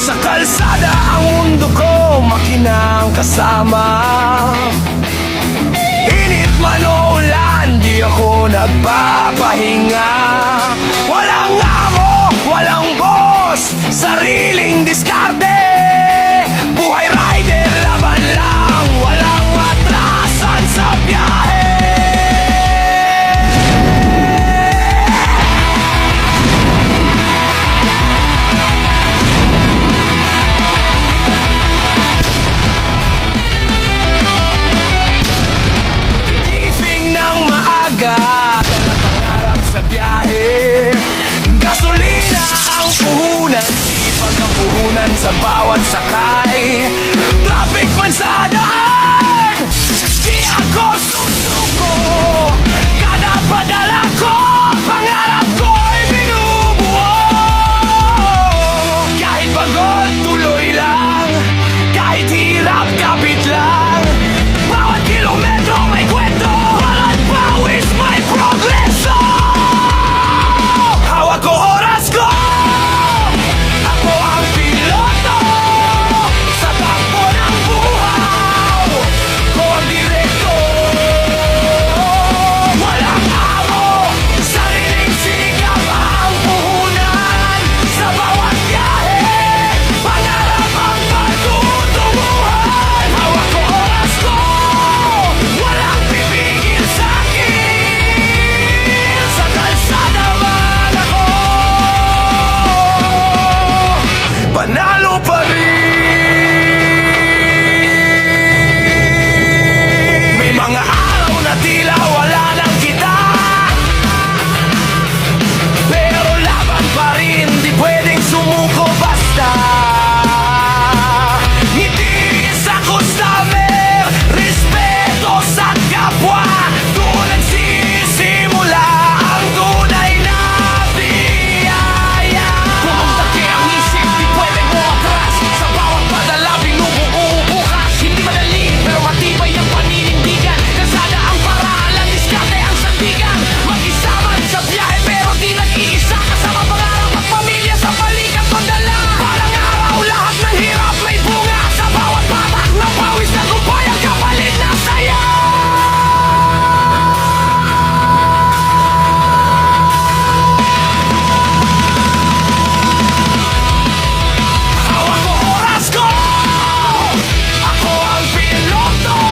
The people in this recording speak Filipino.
Sa kalsada ang mundo ko, makinang kasama. Init man o ulan, di ako nagpapahinga. Walang amo, walang boss, sariling diskarte. Buhay rider, laban lang, walang atrasan sa biyahe. Gising ng maaga, dala pangarap sa biyahe. Gasolina ang puhunan, ipag ang puhunan sa bawat sakay.